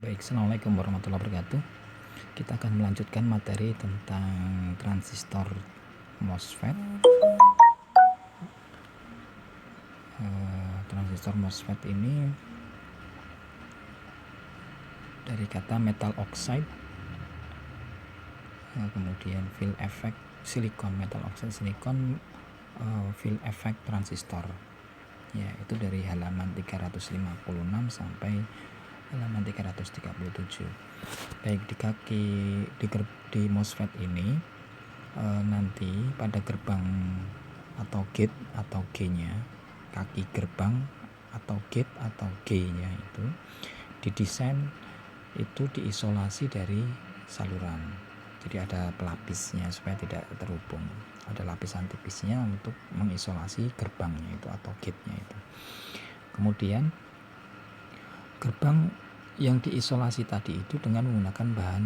Baik, assalamualaikum warahmatullahi wabarakatuh. Kita akan melanjutkan materi tentang transistor MOSFET. Transistor MOSFET ini dari kata metal oxide, kemudian field effect silikon, metal oxide silikon, field effect transistor. Ya, itu dari halaman 356 sampai halaman 337. Baik, di MOSFET ini nanti pada gerbang atau gate atau G-nya, kaki gerbang atau gate atau G-nya itu didesain itu diisolasi dari saluran. Jadi ada pelapisnya supaya tidak terhubung. Ada lapisan tipisnya untuk mengisolasi gerbangnya itu atau gate-nya itu. Kemudian gerbang yang diisolasi tadi itu dengan menggunakan bahan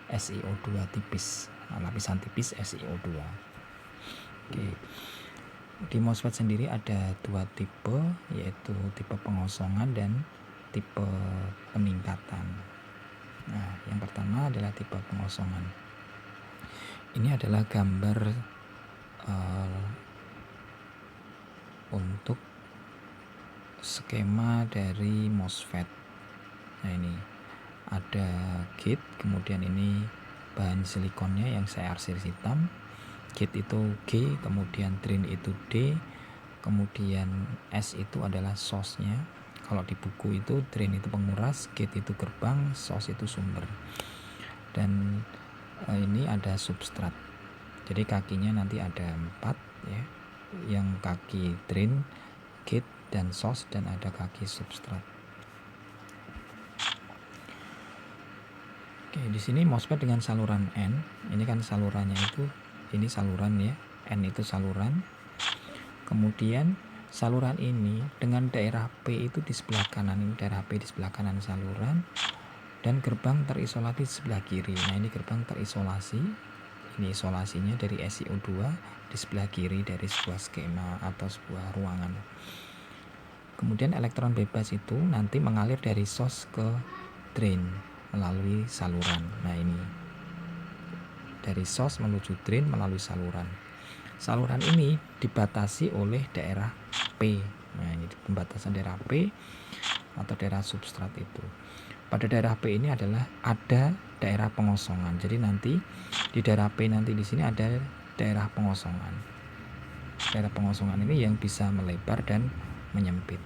SiO2 tipis, lapisan tipis SiO2. Oke. Di MOSFET sendiri ada dua tipe, yaitu tipe pengosongan dan tipe peningkatan. Nah, yang pertama adalah tipe pengosongan. Ini adalah gambar untuk skema dari MOSFET. Nah, ini ada gate, kemudian ini bahan silikonnya yang saya arsir hitam. Gate itu G, kemudian drain itu D, kemudian S itu adalah source-nya. Kalau di buku itu drain itu penguras, gate itu gerbang, source itu sumber. Dan ini ada substrat. Jadi kakinya nanti ada 4 ya. Yang kaki drain, gate dan source, dan ada kaki substrat. Oke, di sini MOSFET dengan saluran N. Ini kan salurannya itu, ini saluran ya. N itu saluran. Kemudian saluran ini dengan daerah P itu di sebelah kanan, ini daerah P di sebelah kanan saluran, dan gerbang terisolasi di sebelah kiri. Nah, ini gerbang terisolasi. Ini isolasinya dari SiO2 di sebelah kiri dari sebuah skema atau sebuah ruangan. Kemudian elektron bebas itu nanti mengalir dari source ke drain melalui saluran. Nah, ini dari source menuju drain melalui saluran. Saluran ini dibatasi oleh daerah P. Nah, ini pembatasan daerah P atau daerah substrat itu. Pada daerah P ini adalah ada daerah pengosongan. Jadi nanti di daerah P nanti di sini ada daerah pengosongan. Daerah pengosongan ini yang bisa melebar dan menyempit.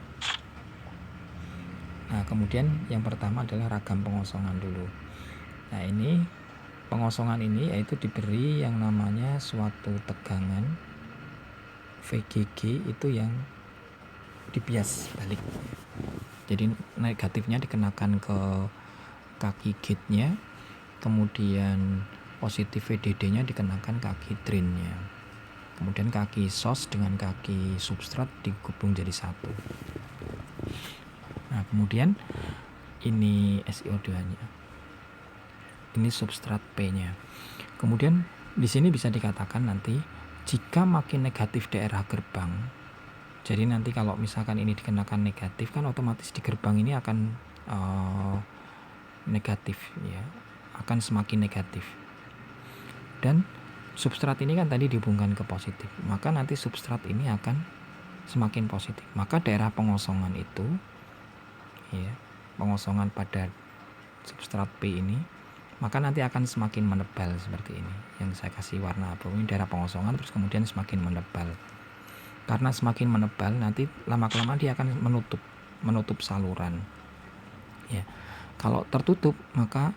Nah, kemudian yang pertama adalah ragam pengosongan dulu. Nah, ini pengosongan ini yaitu diberi yang namanya suatu tegangan VGG itu yang dibias balik. Jadi negatifnya dikenakan ke kaki gate-nya, kemudian positif VDD-nya dikenakan kaki drain-nya. Kemudian kaki source dengan kaki substrat digabung jadi satu. Nah, kemudian ini SiO2-nya. Ini substrat P-nya. Kemudian di sini bisa dikatakan nanti jika makin negatif daerah gerbang, jadi nanti kalau misalkan ini dikenakan negatif kan otomatis di gerbang ini akan negatif ya, akan semakin negatif. Dan substrat ini kan tadi dihubungkan ke positif, maka nanti substrat ini akan semakin positif. Maka daerah pengosongan itu ya, pengosongan pada substrat P ini, maka nanti akan semakin menebal seperti ini. Yang saya kasih warna abu ini daerah pengosongan, terus kemudian semakin menebal. Karena semakin menebal nanti lama-kelamaan dia akan menutup saluran. Ya. Kalau tertutup maka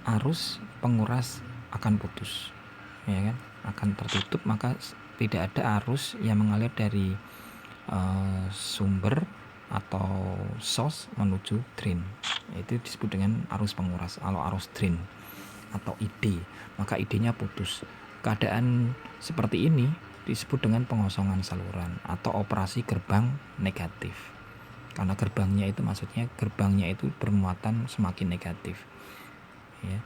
arus penguras akan putus. Ya kan? Akan tertutup, maka tidak ada arus yang mengalir dari sumber atau source menuju drain. Itu disebut dengan arus penguras atau arus drain atau ID. Maka ID-nya putus. Keadaan seperti ini disebut dengan pengosongan saluran atau operasi gerbang negatif. Karena gerbangnya itu maksudnya gerbangnya itu bermuatan semakin negatif. Ya.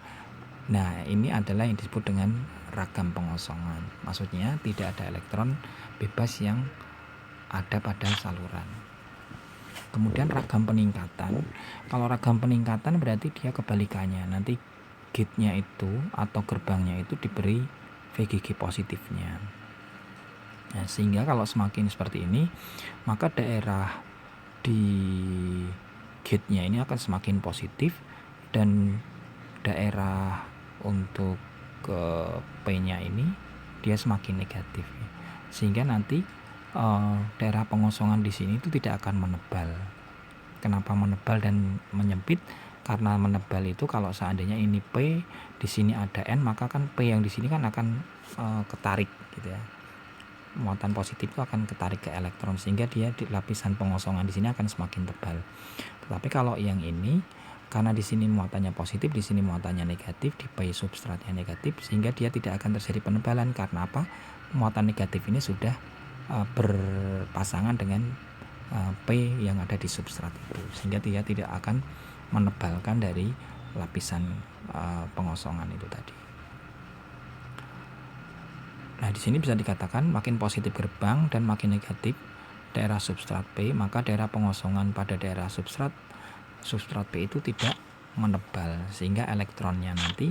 Nah, ini adalah yang disebut dengan ragam pengosongan. Maksudnya tidak ada elektron bebas yang ada pada saluran. Kemudian ragam peningkatan. Kalau ragam peningkatan berarti dia kebalikannya. Nanti gate-nya itu atau gerbangnya itu diberi VGG positifnya. Nah, sehingga kalau semakin seperti ini, maka daerah di gate-nya ini akan semakin positif dan daerah untuk ke P-nya ini dia semakin negatif. Sehingga nanti daerah pengosongan di sini itu tidak akan menebal. Kenapa menebal dan menyempit? Karena menebal itu kalau seandainya ini P, di sini ada N, maka kan P yang di sini kan akan ketarik gitu ya. Muatan positif itu akan ketarik ke elektron sehingga dia di lapisan pengosongan di sini akan semakin tebal. Tetapi kalau yang ini karena di sini muatannya positif, di sini muatannya negatif, di P substratnya negatif, sehingga dia tidak akan terjadi penebalan. Karena apa? Muatan negatif ini sudah berpasangan dengan P yang ada di substrat itu, sehingga dia tidak akan menebalkan dari lapisan pengosongan itu tadi. Nah, di sini bisa dikatakan makin positif gerbang dan makin negatif daerah substrat P, maka daerah pengosongan pada daerah substrat P itu tidak menebal, sehingga elektronnya nanti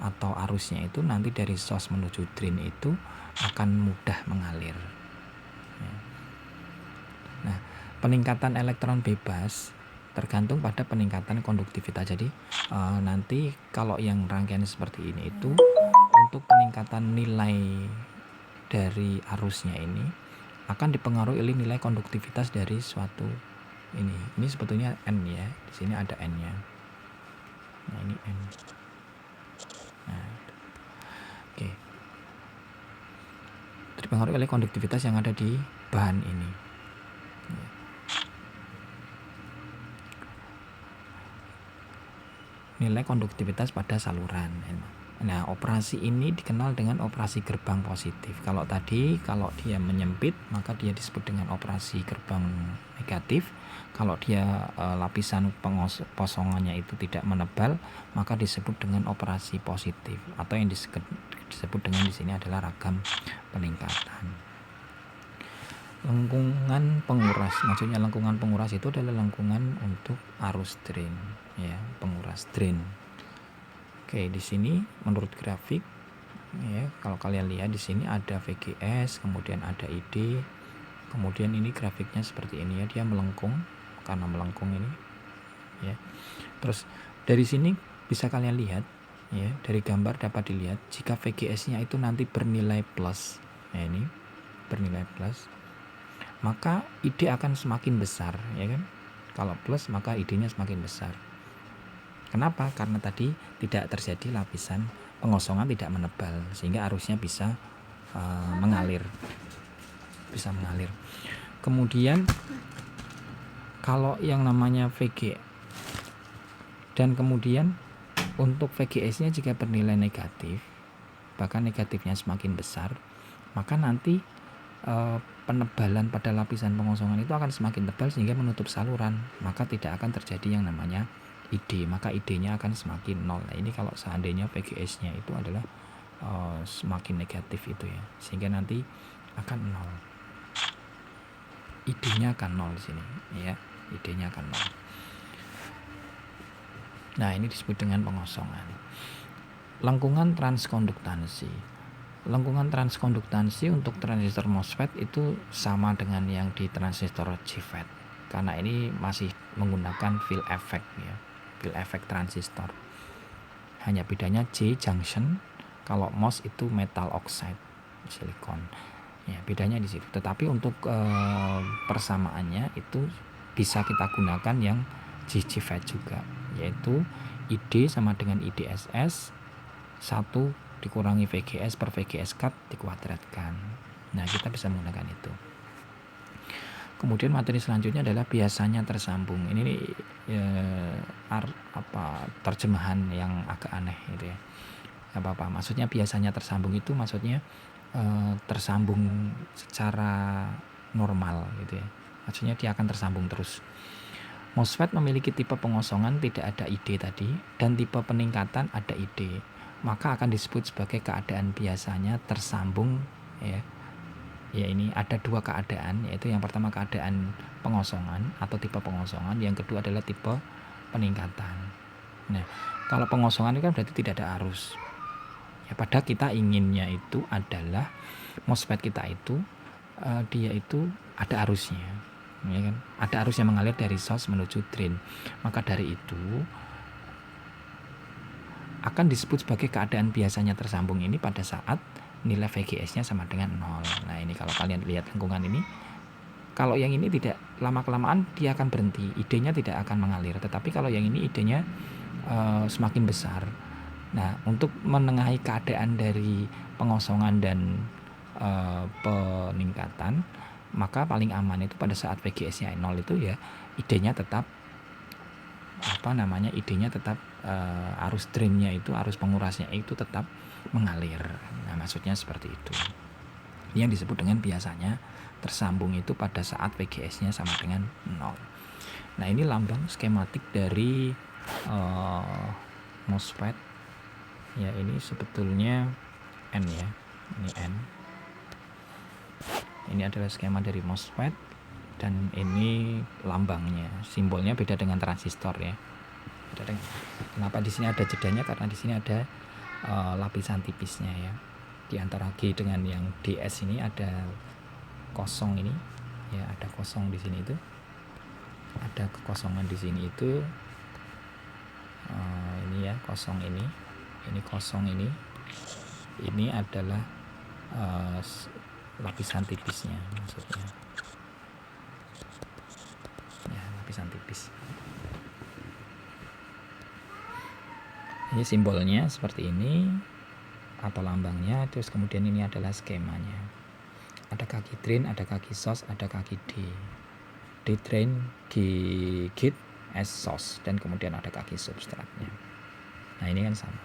atau arusnya itu nanti dari source menuju drain itu akan mudah mengalir. Nah, peningkatan elektron bebas tergantung pada peningkatan konduktivitas. Jadi nanti kalau yang rangkaian seperti ini itu untuk peningkatan nilai dari arusnya ini akan dipengaruhi oleh nilai konduktivitas dari suatu ini. Ini sebetulnya N ya. Di sini ada N-nya. Nah, ini N. Nah, oke. Dipengaruhi oleh konduktivitas yang ada di bahan ini. Nilai konduktivitas pada saluran. Nah, operasi ini dikenal dengan operasi gerbang positif. Kalau tadi kalau dia menyempit, maka dia disebut dengan operasi gerbang negatif. Kalau dia lapisan pengosongannya itu tidak menebal, maka disebut dengan operasi positif, atau yang disebut dengan di sini adalah ragam peningkatan. Lengkungan penguras, maksudnya lengkungan penguras itu adalah lengkungan untuk arus drain, ya, penguras drain. Oke, di sini menurut grafik, ya, kalau kalian lihat di sini ada VGS, kemudian ada ID, kemudian ini grafiknya seperti ini ya, dia melengkung karena melengkung ini, ya. Terus dari sini bisa kalian lihat, ya, dari gambar dapat dilihat jika VGS-nya itu nanti bernilai plus, ya, ini bernilai plus, maka ID akan semakin besar, ya kan? Kalau plus maka ID-nya semakin besar. Kenapa? Karena tadi tidak terjadi lapisan pengosongan tidak menebal, sehingga arusnya bisa mengalir. Kemudian kalau yang namanya VG dan kemudian untuk VGS-nya jika bernilai negatif, bahkan negatifnya semakin besar, maka nanti penebalan pada lapisan pengosongan itu akan semakin tebal sehingga menutup saluran, maka tidak akan terjadi yang namanya ID, maka ID-nya akan semakin nol. Nah, ini kalau seandainya VGS-nya itu adalah semakin negatif itu ya, sehingga nanti akan nol. ID-nya akan nol di sini, ya, ID-nya akan nol. Nah, ini disebut dengan pengosongan. Lengkungan transkonduktansi. Lengkungan transkonduktansi untuk transistor MOSFET itu sama dengan yang di transistor JFET, karena ini masih menggunakan field effect ya, field effect transistor. Hanya bedanya J junction, kalau MOS itu metal oxide silikon. Ya, bedanya di situ. Tetapi untuk persamaannya itu bisa kita gunakan yang JFET juga, yaitu ID sama dengan IDSS 1 dikurangi VGS per VGS cut dikuadratkan. Nah, kita bisa menggunakan itu. Kemudian materi selanjutnya adalah biasanya tersambung. Ini terjemahan yang agak aneh gitu ya. Apa-apa. Maksudnya biasanya tersambung itu maksudnya tersambung secara normal gitu ya. Maksudnya dia akan tersambung terus. MOSFET memiliki tipe pengosongan tidak ada ID tadi dan tipe peningkatan ada ID. Maka akan disebut sebagai keadaan biasanya tersambung ya, ya ini ada dua keadaan, yaitu yang pertama keadaan pengosongan atau tipe pengosongan, yang kedua adalah tipe peningkatan. Nah, kalau pengosongan itu kan berarti tidak ada arus. Ya, padahal kita inginnya itu adalah MOSFET kita itu dia itu ada arusnya, ya kan? Ada arus yang mengalir dari source menuju drain. Maka dari itu akan disebut sebagai keadaan biasanya tersambung ini pada saat nilai VGS-nya sama dengan 0. Nah, ini kalau kalian lihat lengkungan ini, kalau yang ini tidak, lama-kelamaan dia akan berhenti, idenya tidak akan mengalir. Tetapi kalau yang ini idenya semakin besar. Nah, untuk menengahi keadaan dari pengosongan dan peningkatan, maka paling aman itu pada saat VGS-nya 0 itu ya idenya tetap idenya tetap arus drainnya itu, arus pengurasnya itu tetap mengalir. Nah, maksudnya seperti itu. Ini yang disebut dengan biasanya tersambung itu pada saat VGS-nya sama dengan 0. Nah, ini lambang skematik dari MOSFET. Ya, ini sebetulnya N ya. Ini N. Ini adalah skema dari MOSFET dan ini lambangnya. Simbolnya beda dengan transistor ya. Kenapa di sini ada jedanya? Karena di sini ada lapisan tipisnya ya. Di antara G dengan yang DS ini ada kosong ini. Ya, ada kosong di sini itu. Ada kekosongan di sini itu. Ini ya, kosong ini. Ini kosong ini. Ini adalah lapisan tipisnya maksudnya. Ya, lapisan tipis. Ini simbolnya seperti ini atau lambangnya, terus kemudian ini adalah skemanya. Ada kaki drain, ada kaki source, ada kaki D. D drain, G gate, S source, dan kemudian ada kaki substratnya. Nah, ini kan sama.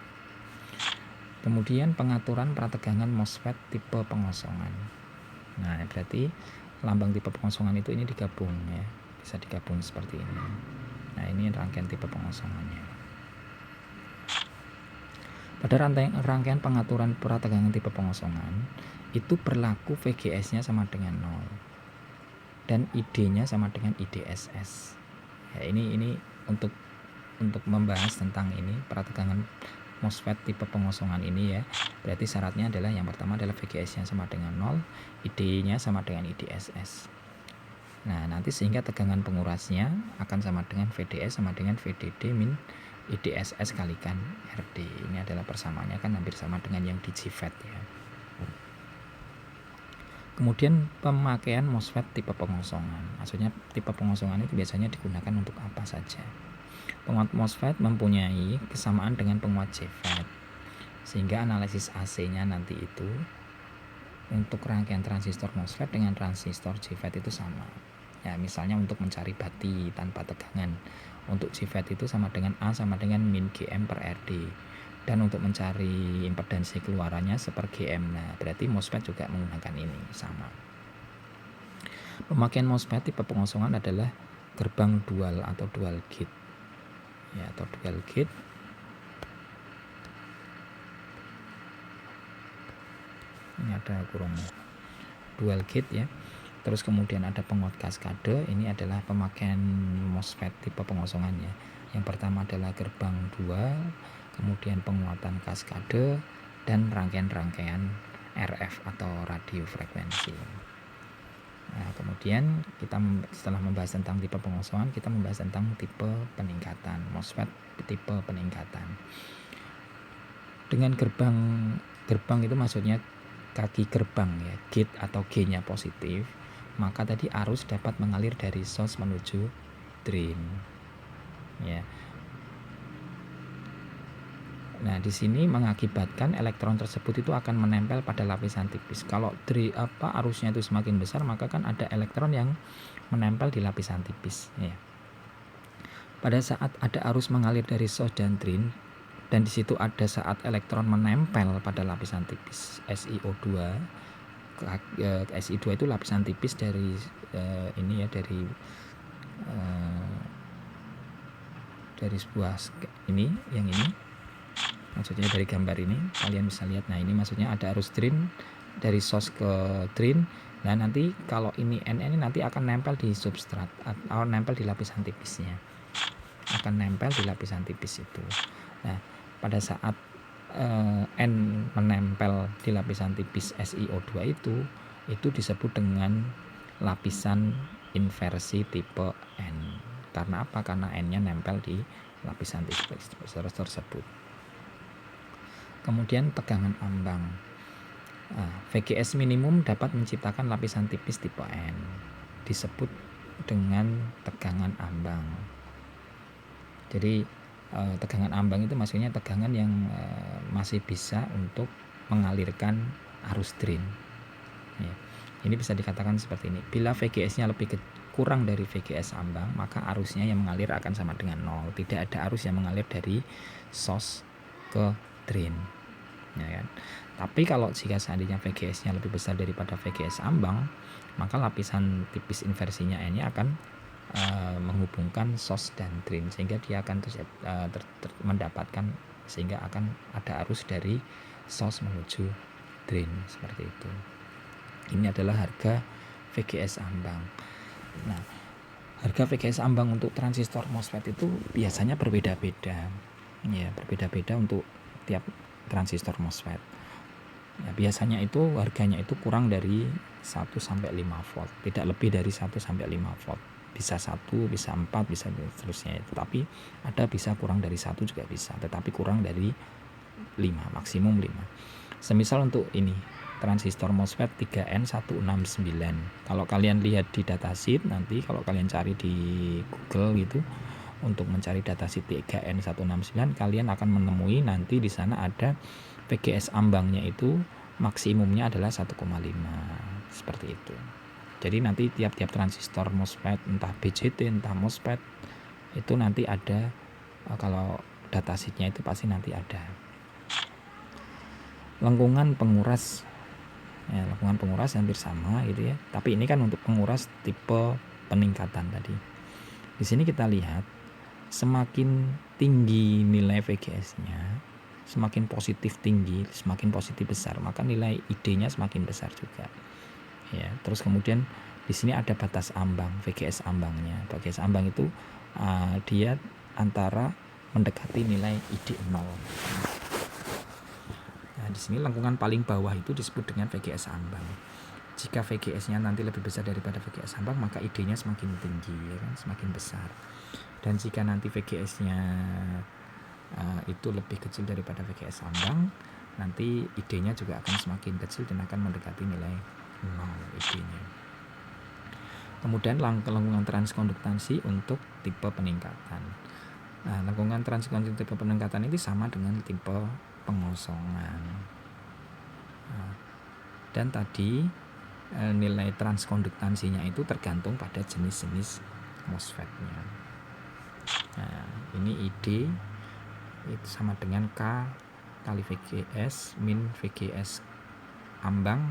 Kemudian pengaturan prategangan MOSFET tipe pengosongan. Nah, berarti lambang tipe pengosongan itu ini digabung ya, bisa digabung seperti ini. Nah, ini rangkaian tipe pengosongannya. Pada rangkaian pengaturan prategangan tipe pengosongan itu berlaku VGS-nya sama dengan 0 dan ID-nya sama dengan IDSS. Ya, ini untuk membahas tentang ini prategangan MOSFET tipe pengosongan ini ya. Berarti syaratnya adalah yang pertama adalah VGS-nya sama dengan 0, ID-nya sama dengan IDSS. Nah, nanti sehingga tegangan pengurasnya akan sama dengan VDS sama dengan VDD min IDSS kalikan RD. Ini adalah persamaannya kan hampir sama dengan yang di GFET ya. Kemudian pemakaian MOSFET tipe pengosongan. Maksudnya tipe pengosongan itu biasanya digunakan untuk apa saja. Penguat MOSFET mempunyai kesamaan dengan penguat JFET, sehingga analisis AC-nya nanti itu untuk rangkaian transistor MOSFET dengan transistor JFET itu sama. Ya, misalnya untuk mencari bati tanpa tegangan, untuk JFET itu sama dengan A sama dengan min GM per RD. Dan untuk mencari impedansi keluarannya seper GM. Nah, berarti MOSFET juga menggunakan ini sama. Pemakaian MOSFET tipe pengosongan adalah gerbang dual atau dual gate. Ya, atau dual gate. Ini ada kurungnya. Dual gate ya. Terus kemudian ada penguat kaskade. Ini adalah pemakaian MOSFET tipe pengosongannya. Yang pertama adalah gerbang dual, kemudian penguatan kaskade, dan rangkaian-rangkaian RF atau radio frekuensi. Nah, kemudian kita setelah membahas tentang tipe pengosongan, kita membahas tentang tipe peningkatan, MOSFET tipe peningkatan. Dengan gerbang itu maksudnya kaki gerbang ya, gate atau G-nya positif, maka tadi arus dapat mengalir dari source menuju drain. Ya. Nah, di sini mengakibatkan elektron tersebut itu akan menempel pada lapisan tipis. Kalau arusnya itu semakin besar, maka kan ada elektron yang menempel di lapisan tipis. Ya. Pada saat ada arus mengalir dari source dan drain, dan di situ ada saat elektron menempel pada lapisan tipis SiO2. SiO2 itu lapisan tipis dari ini ya, dari sebuah ini, yang ini. Maksudnya dari gambar ini kalian bisa lihat. Nah, ini maksudnya ada arus drain dari source ke drain, Nah nanti kalau ini N ini nanti akan nempel di substrat atau nempel di lapisan tipisnya, akan nempel di lapisan tipis itu. Nah pada saat N menempel di lapisan tipis SiO2 itu disebut dengan lapisan inversi tipe N. Karena apa? Karena N-nya nempel di lapisan tipis tersebut. Kemudian tegangan ambang. VGS minimum dapat menciptakan lapisan tipis tipe N, disebut dengan tegangan ambang. Jadi tegangan ambang itu maksudnya tegangan yang masih bisa untuk mengalirkan arus drain. Ya. Ini bisa dikatakan seperti ini. Bila VGS-nya kurang dari VGS ambang, maka arusnya yang mengalir akan sama dengan 0. Tidak ada arus yang mengalir dari source ke drain. Ya kan? Tapi kalau jika seandainya VGS-nya lebih besar daripada VGS ambang, maka lapisan tipis inversinya N-nya akan menghubungkan source dan drain, sehingga dia akan mendapatkan, sehingga akan ada arus dari source menuju drain, seperti itu. Ini adalah harga VGS ambang. Nah, harga VGS ambang untuk transistor MOSFET itu biasanya berbeda-beda. Ya, berbeda-beda untuk tiap transistor MOSFET. Ya, biasanya itu harganya itu kurang dari 1 sampai 5 volt, tidak lebih dari 1 sampai 5 volt. Bisa 1, bisa 4, bisa seterusnya. Tetapi ada bisa kurang dari 1 juga bisa, tetapi kurang dari 5, maksimum 5. Semisal untuk ini transistor MOSFET 3N169. Kalau kalian lihat di datasheet, nanti kalau kalian cari di Google gitu untuk mencari datasheet 3N169, kalian akan menemui nanti di sana ada VGS ambangnya itu maksimumnya adalah 1,5, seperti itu. Jadi nanti tiap-tiap transistor MOSFET, entah BJT, entah MOSFET, itu nanti ada, kalau datasheetnya itu pasti nanti ada. Lengkungan penguras, ya, lengkungan penguras hampir sama gitu ya. Tapi ini kan untuk penguras tipe peningkatan tadi. Di sini kita lihat semakin tinggi nilai VGS-nya, semakin positif tinggi, semakin positif besar, maka nilai ID-nya semakin besar juga. Ya, terus kemudian di sini ada batas ambang, VGS ambangnya. VGS ambang itu dia antara mendekati nilai ID 0. Nah, di sini lengkungan paling bawah itu disebut dengan VGS ambang. Jika VGS-nya nanti lebih besar daripada VGS ambang, maka ID-nya semakin tinggi, ya kan, semakin besar. Dan jika nanti VGS-nya itu lebih kecil daripada VGS ambang, nanti ID-nya juga akan semakin kecil dan akan mendekati nilai 0 ID-nya. Kemudian lengkungan transkonduktansi untuk tipe peningkatan. Nah, lengkungan transkonduktansi tipe peningkatan ini sama dengan tipe pengosongan. Nah, dan tadi nilai transkonduktansinya itu tergantung pada jenis-jenis MOSFET-nya. Nah, ini ID itu sama dengan K kali VGS min VGS ambang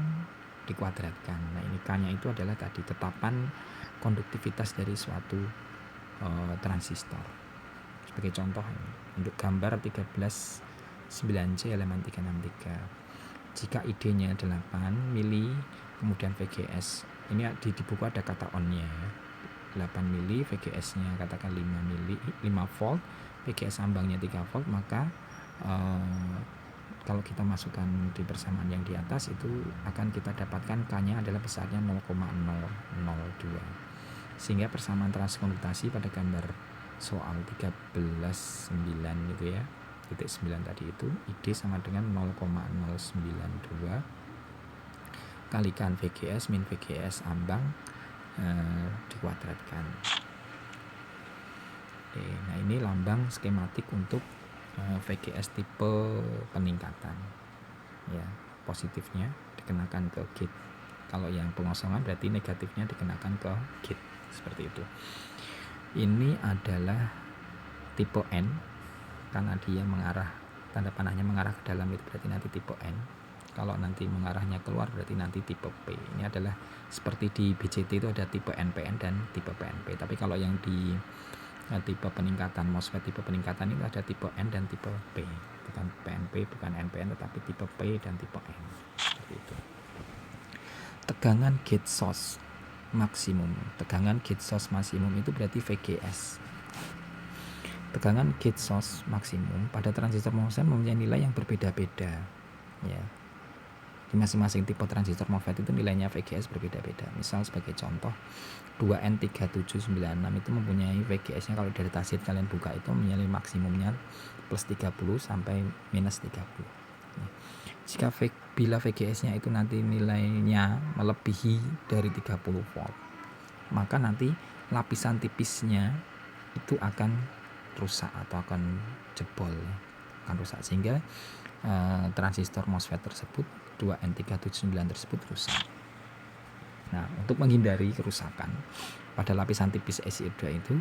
dikuadratkan. Nah, ini K-nya itu adalah tadi tetapan konduktivitas dari suatu transistor. Sebagai contoh ini, untuk gambar 13 9C elemen 363. Jika ID-nya 8 mili, kemudian VGS, ini di buku ada kata on-nya ya. 8 mili, VGS-nya katakan 5 mili, 5 volt, VGS ambangnya 3 volt, maka kalau kita masukkan di persamaan yang di atas itu akan kita dapatkan K-nya adalah besarnya 0,002. Sehingga persamaan transkondutasi pada gambar soal 13.9 gitu ya, titik 9 tadi itu ID sama dengan 0,092 kalikan VGS min VGS ambang dikuadratkan. Oke, nah ini lambang skematik untuk VGS tipe peningkatan. Ya, positifnya dikenakan ke gate. Kalau yang pengosongan berarti negatifnya dikenakan ke gate, seperti itu. Ini adalah tipe N karena dia mengarah, tanda panahnya mengarah ke dalam, itu berarti nanti tipe N. Kalau nanti mengarahnya keluar berarti nanti tipe P. Ini adalah seperti di BJT itu ada tipe NPN dan tipe PNP. Tapi kalau yang di tipe peningkatan MOSFET tipe peningkatan itu ada tipe N dan tipe P, bukan PNP, bukan NPN, tetapi tipe P dan tipe N, seperti itu. tegangan gate source maksimum. Tegangan gate source maksimum itu berarti VGS. Tegangan gate source maksimum pada transistor MOSFET mempunyai nilai yang berbeda-beda. Ya. Di masing-masing tipe transistor MOSFET itu nilainya VGS berbeda-beda. Misal sebagai contoh 2N3796 itu mempunyai VGS-nya, kalau dari datasheet kalian buka itu mempunyai maksimumnya plus 30 sampai minus 30. Jika bila VGS-nya itu nanti nilainya melebihi dari 30 volt, maka nanti lapisan tipisnya itu akan rusak atau akan jebol, akan rusak, sehingga transistor MOSFET tersebut 2N379 tersebut rusak. Nah, untuk menghindari kerusakan pada lapisan tipis SiO2 itu,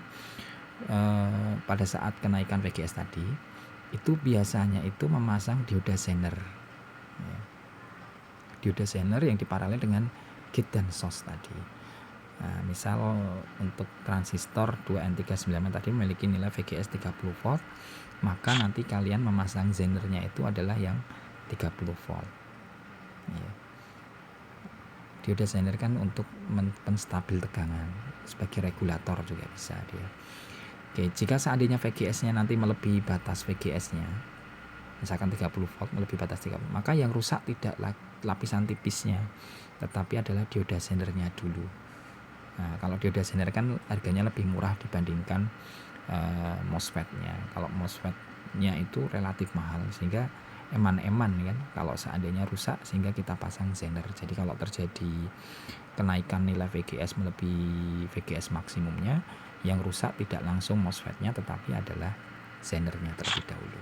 pada saat kenaikan VGS tadi itu biasanya itu memasang dioda Zener, ya. Dioda Zener yang diparalel dengan gate dan source tadi. Nah, misal untuk transistor 2N379 tadi memiliki nilai VGS 30 volt, maka nanti kalian memasang Zenernya itu adalah yang 30 volt. Ya. Dioda Zener kan untuk menstabil tegangan, sebagai regulator juga bisa dia. Oke, jika seandainya VGS-nya nanti melebihi batas VGS-nya, misalkan 30 volt melebihi batas 30, maka yang rusak tidak lapisan tipisnya, tetapi adalah dioda Zener-nya dulu. Nah, kalau dioda Zener kan harganya lebih murah dibandingkan MOSFET-nya. Kalau MOSFET-nya itu relatif mahal, sehingga eman-eman kan kalau seandainya rusak, sehingga kita pasang Zener. Jadi kalau terjadi kenaikan nilai VGS melebihi VGS maksimumnya, yang rusak tidak langsung MOSFET-nya, tetapi adalah Zener-nya terlebih dahulu.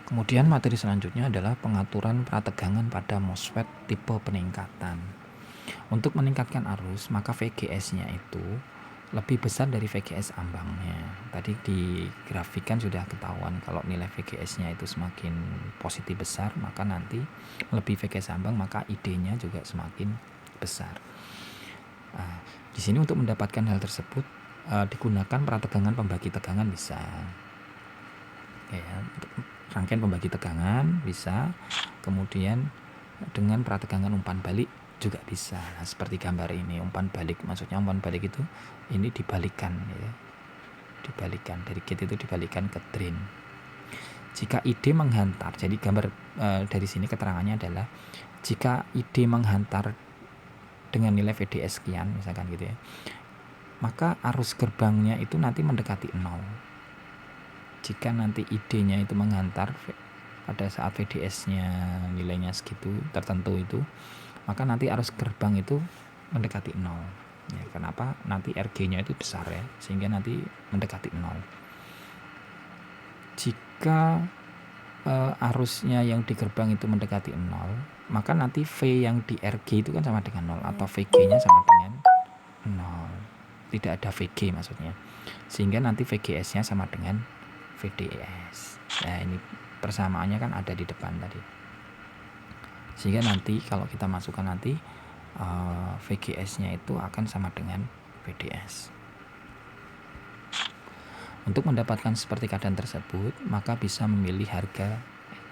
Kemudian materi selanjutnya adalah pengaturan prategangan pada MOSFET tipe peningkatan. Untuk meningkatkan arus, maka VGS-nya itu lebih besar dari VGS ambangnya. Tadi di grafikan sudah ketahuan kalau nilai VGS-nya itu semakin positif besar, maka nanti lebih VGS ambang, maka ID-nya juga semakin besar. Nah, di sini untuk mendapatkan hal tersebut digunakan prategangan pembagi tegangan bisa. Ya, untuk rangkaian pembagi tegangan bisa, kemudian dengan prategangan umpan balik juga bisa. Nah, seperti gambar ini, umpan balik, maksudnya umpan balik itu ini dibalikan, ya. Dibalikan dari gate itu dibalikan ke drain. Jika ID menghantar, jadi gambar dari sini keterangannya adalah jika ID menghantar dengan nilai VDS sekian misalkan gitu ya, maka arus gerbangnya itu nanti mendekati 0. Jika nanti ID-nya itu menghantar pada saat VDS-nya nilainya segitu tertentu itu, maka nanti arus gerbang itu mendekati 0. Ya, kenapa? Nanti RG-nya itu besar ya, sehingga nanti mendekati 0. Jika arusnya yang di gerbang itu mendekati 0, maka nanti V yang di RG itu kan sama dengan 0, atau VG-nya sama dengan 0. Tidak ada VG maksudnya. Sehingga nanti VGS-nya sama dengan VDS. Nah, ini persamaannya kan ada di depan tadi. Sehingga nanti kalau kita masukkan nanti VGS-nya itu akan sama dengan VDS. Untuk mendapatkan seperti keadaan tersebut, maka bisa memilih harga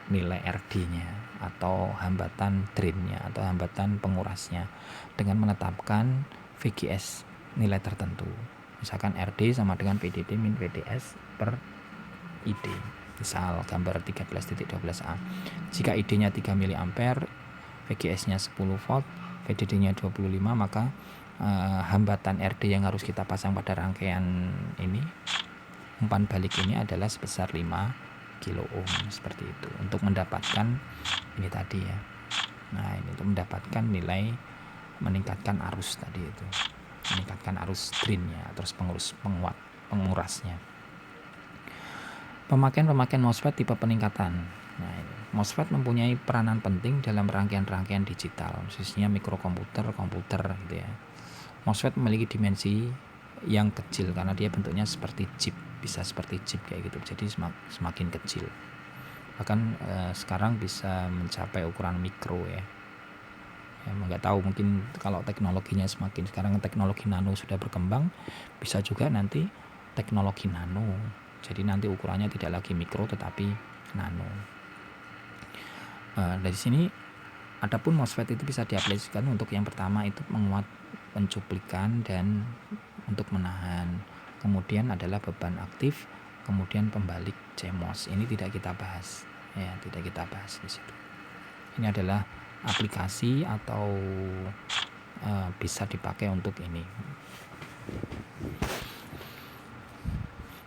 nilai RD-nya atau hambatan drain-nya atau hambatan pengurasnya dengan menetapkan VGS nilai tertentu. Misalkan RD sama dengan VDD min VDS per ID. Misal gambar 13.12a. Jika ID-nya 3 mA, VGS-nya 10 volt, VDD-nya 25, maka hambatan RD yang harus kita pasang pada rangkaian ini, umpan balik ini adalah sebesar 5 kilo ohm, seperti itu, untuk mendapatkan ini tadi ya. Nah, ini untuk mendapatkan nilai meningkatkan arus tadi itu, meningkatkan arus drainnya, terus pengurasnya. Pemakaian MOSFET tipe peningkatan. Nah, ini MOSFET mempunyai peranan penting dalam rangkaian-rangkaian digital, khususnya mikrokomputer, komputer gitu ya. MOSFET memiliki dimensi yang kecil karena dia bentuknya seperti chip, bisa seperti chip kayak gitu, jadi semakin kecil. Bahkan sekarang bisa mencapai ukuran mikro ya. Nggak tahu, mungkin kalau teknologinya semakin, sekarang teknologi nano sudah berkembang, bisa juga nanti teknologi nano. Jadi nanti ukurannya tidak lagi mikro tetapi nano. Dari sini Adapun MOSFET itu bisa diaplikasikan untuk yang pertama itu menguat pencuplikan dan untuk menahan. Kemudian adalah beban aktif, kemudian pembalik CMOS. Ini tidak kita bahas, ya, tidak kita bahas di situ. Ini adalah aplikasi atau bisa dipakai untuk ini.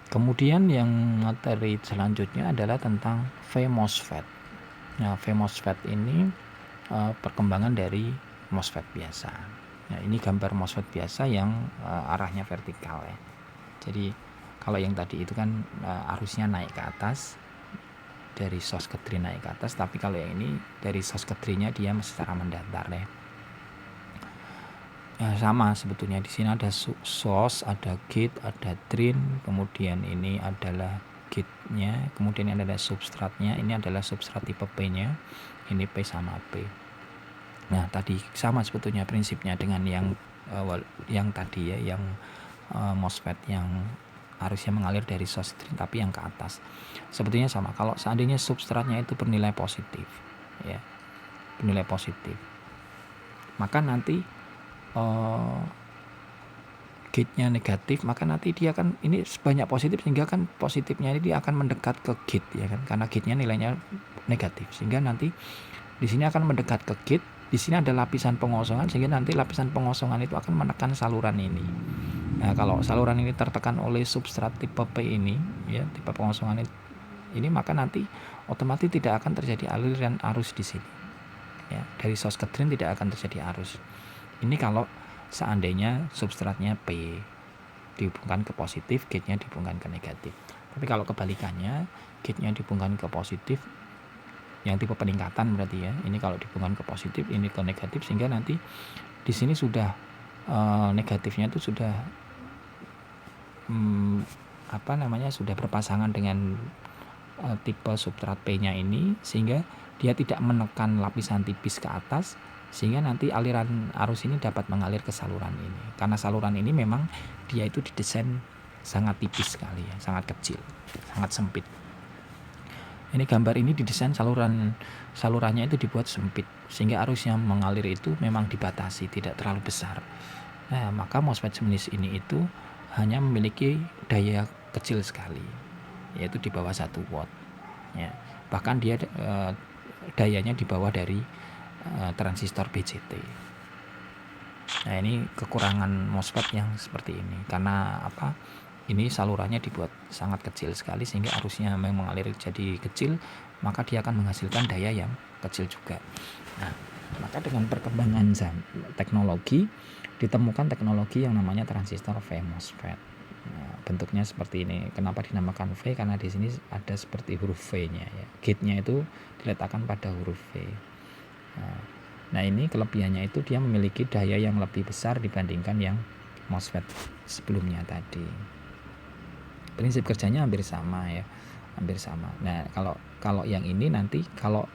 Kemudian yang materi selanjutnya adalah tentang V-MOSFET. Nah, V-MOSFET ini perkembangan dari MOSFET biasa. Nah, ini gambar MOSFET biasa yang arahnya vertikal ya. Jadi kalau yang tadi itu kan arusnya naik ke atas, dari source ke drain naik ke atas, tapi kalau yang ini dari source ke drainnya dia secara mendatar ya. Sama sebetulnya di sini ada source, ada gate, ada drain, kemudian ini adalah gate-nya, kemudian ini adalah substratnya, ini adalah substrat tipe P-nya, ini P sama P. Nah, tadi sama sebetulnya prinsipnya dengan yang tadi ya, yang MOSFET yang arusnya mengalir dari source drain tapi yang ke atas. Sebetulnya sama. Kalau seandainya substratnya itu bernilai positif, ya, bernilai positif, maka nanti gate-nya negatif, maka nanti dia kan ini sebanyak positif sehingga kan positifnya ini dia akan mendekat ke gate ya kan, karena gate-nya nilainya negatif sehingga nanti di sini akan mendekat ke gate. Di sini ada lapisan pengosongan sehingga nanti lapisan pengosongan itu akan menekan saluran ini. Nah, kalau saluran ini tertekan oleh substrat tipe P ini ya, tipe pengosongan ini, maka nanti otomatis tidak akan terjadi aliran arus di sini. Ya, dari source ke drain tidak akan terjadi arus. Ini kalau seandainya substratnya P dihubungkan ke positif, gate-nya dihubungkan ke negatif. Tapi kalau kebalikannya, gate-nya dihubungkan ke positif, yang tipe peningkatan berarti ya. Ini kalau dihubungkan ke positif, ini ke negatif, sehingga nanti di sini sudah negatifnya itu sudah sudah berpasangan dengan tipe substrat P-nya ini, sehingga dia tidak menekan lapisan tipis ke atas, sehingga nanti aliran arus ini dapat mengalir ke saluran ini. Karena saluran ini memang dia itu didesain sangat tipis sekali ya, sangat kecil, sangat sempit. Ini gambar ini didesain salurannya itu dibuat sempit sehingga arus yang mengalir itu memang dibatasi, tidak terlalu besar. Nah, maka MOSFET sejenis ini itu hanya memiliki daya kecil sekali, yaitu di bawah 1 watt ya. Bahkan dia dayanya di bawah dari transistor BJT. Nah, ini kekurangan MOSFET yang seperti ini. Karena apa? Ini salurannya dibuat sangat kecil sekali sehingga arusnya memang mengalir jadi kecil, maka dia akan menghasilkan daya yang kecil juga. Nah, maka dengan perkembangan teknologi ditemukan teknologi yang namanya transistor V-MOSFET. Nah, bentuknya seperti ini. Kenapa dinamakan V? Karena di sini ada seperti huruf V-nya ya. Gate-nya itu diletakkan pada huruf V. Nah, ini kelebihannya itu dia memiliki daya yang lebih besar dibandingkan yang MOSFET sebelumnya tadi. Prinsip kerjanya hampir sama ya, hampir sama. Nah, kalau yang ini nanti kalau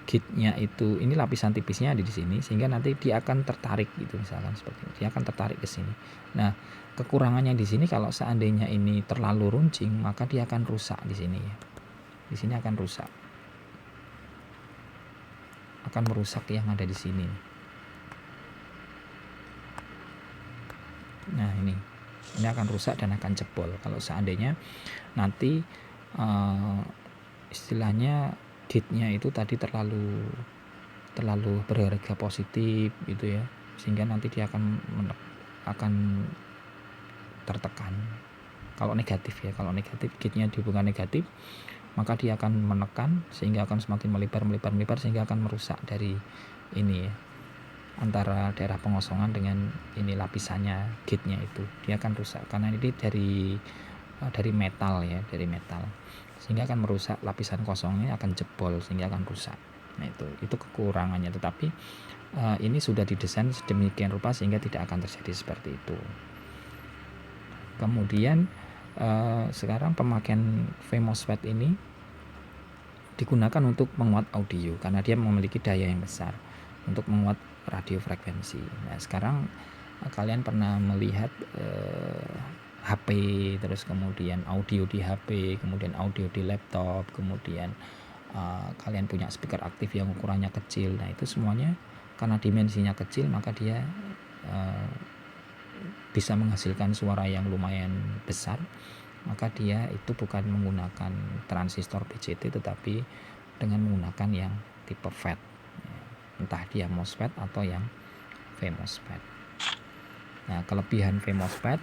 gate-nya itu ini lapisan tipisnya ada di sini sehingga nanti dia akan tertarik gitu, misalkan seperti ini. Dia akan tertarik ke sini. Nah, kekurangannya di sini kalau seandainya ini terlalu runcing, maka dia akan rusak di sini ya. Di sini akan rusak. Akan merusak yang ada di sini. Nah, ini akan rusak dan akan jebol kalau seandainya nanti istilahnya gate-nya itu tadi terlalu berharga positif gitu ya, sehingga nanti dia akan tertekan. Kalau negatif ya, kalau negatif gate-nya dihubungkan negatif, maka dia akan menekan sehingga akan semakin melebar sehingga akan merusak dari ini ya, antara daerah pengosongan dengan ini lapisannya gate-nya itu dia akan rusak karena ini dari metal ya, dari metal sehingga akan merusak lapisan kosongnya, akan jebol sehingga akan rusak. Nah, itu kekurangannya, tetapi ini sudah didesain sedemikian rupa sehingga tidak akan terjadi seperti itu. Kemudian sekarang pemakaian V-MOSFET ini digunakan untuk menguat audio karena dia memiliki daya yang besar untuk menguat radio frekuensi. Nah, sekarang kalian pernah melihat HP, terus kemudian audio di HP, kemudian audio di laptop, kemudian kalian punya speaker aktif yang ukurannya kecil, nah itu semuanya karena dimensinya kecil maka dia bisa menghasilkan suara yang lumayan besar, maka dia itu bukan menggunakan transistor BJT tetapi dengan menggunakan yang tipe FET, entah dia MOSFET atau yang V-MOSFET. Nah, kelebihan V-MOSFET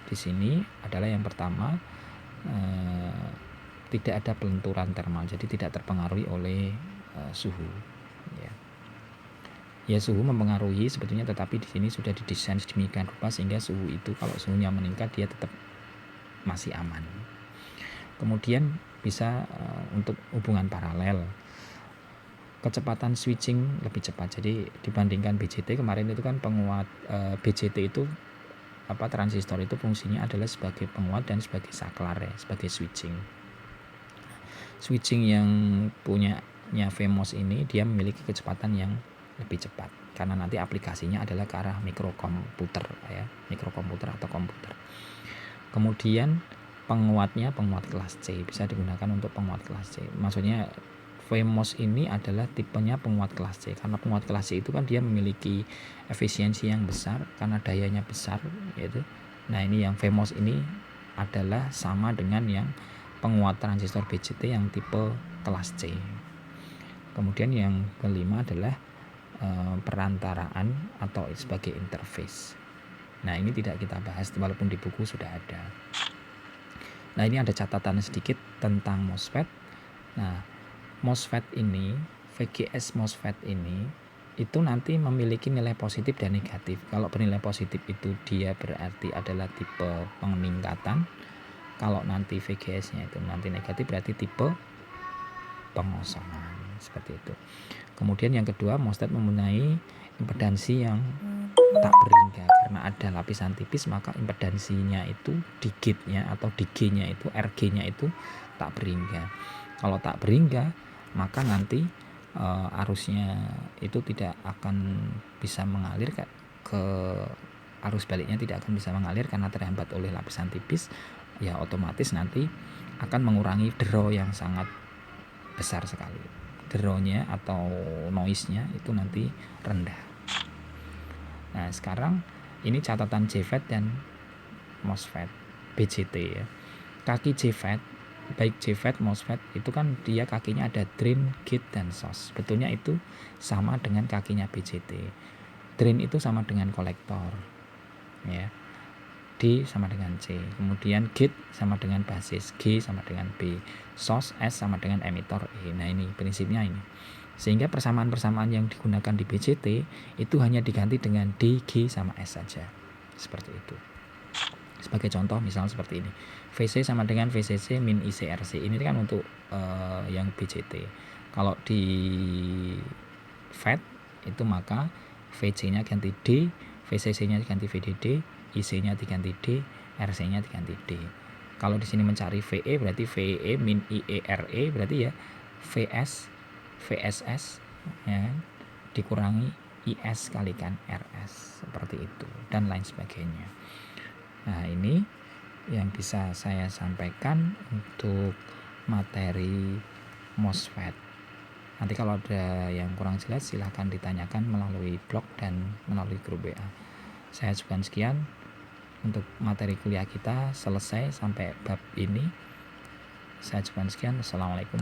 di sini adalah yang pertama, tidak ada pelenturan thermal, jadi tidak terpengaruhi oleh suhu. Ya suhu mempengaruhi sebetulnya, tetapi di sini sudah didesain sedemikian rupa sehingga suhu itu kalau suhunya meningkat dia tetap masih aman. Kemudian bisa untuk hubungan paralel, kecepatan switching lebih cepat. Jadi dibandingkan BJT kemarin itu kan penguat, BJT itu transistor itu fungsinya adalah sebagai penguat dan sebagai saklar ya, sebagai switching. Switching yang punyanya VMOS ini dia memiliki kecepatan yang lebih cepat karena nanti aplikasinya adalah ke arah mikrokomputer ya, mikrokomputer atau komputer. Kemudian penguatnya penguat kelas C, bisa digunakan untuk penguat kelas C. Maksudnya VMOS ini adalah tipenya penguat kelas C, karena penguat kelas C itu kan dia memiliki efisiensi yang besar karena dayanya besar yaitu. Nah, ini yang VMOS ini adalah sama dengan yang penguat transistor BJT yang tipe kelas C. Kemudian yang kelima adalah perantaraan atau sebagai interface. Nah, ini tidak kita bahas walaupun di buku sudah ada. Nah, ini ada catatan sedikit tentang MOSFET. Nah, MOSFET ini, VGS MOSFET ini itu nanti memiliki nilai positif dan negatif. Kalau bernilai positif itu dia berarti adalah tipe peningkatan. Kalau nanti VGS-nya itu nanti negatif berarti tipe pengosongan, seperti itu. Kemudian yang kedua, MOSFET mempunyai impedansi yang tak berhingga. Karena ada lapisan tipis maka impedansinya itu di gate-nya atau di G-nya itu, RG-nya itu tak berhingga. Kalau tak berhingga maka nanti arusnya itu tidak akan bisa mengalir ke arus baliknya, tidak akan bisa mengalir karena terhambat oleh lapisan tipis. Ya otomatis nanti akan mengurangi draw yang sangat besar sekali. Draw-nya atau noise-nya itu nanti rendah. Nah, sekarang ini catatan JFET dan MOSFET BJT ya. Kaki JFET, baik JFET MOSFET itu kan dia kakinya ada drain, gate, dan source. Sebetulnya itu sama dengan kakinya BJT. Drain itu sama dengan kolektor ya, D sama dengan C, kemudian gate sama dengan basis, G sama dengan B, source S sama dengan emitter E. Nah, ini prinsipnya ini. Sehingga persamaan-persamaan yang digunakan di BJT itu hanya diganti dengan D, G sama S saja. Seperti itu. Sebagai contoh misal seperti ini. VC sama dengan VCC min ICRC. Ini kan untuk yang BJT. Kalau di FET itu maka VC-nya ganti D, VCC-nya diganti VDD, IC-nya diganti D, RC-nya diganti D. Kalau di sini mencari VE berarti VE min IERE berarti ya VS VSS ya, dikurangi IS kalikan RS, seperti itu dan lain sebagainya. Nah, ini yang bisa saya sampaikan untuk materi MOSFET. Nanti kalau ada yang kurang jelas silahkan ditanyakan melalui blog dan melalui grup WA. Saya cukupkan sekian untuk materi kuliah kita, selesai sampai bab ini. Saya cukupkan sekian. Assalamualaikum.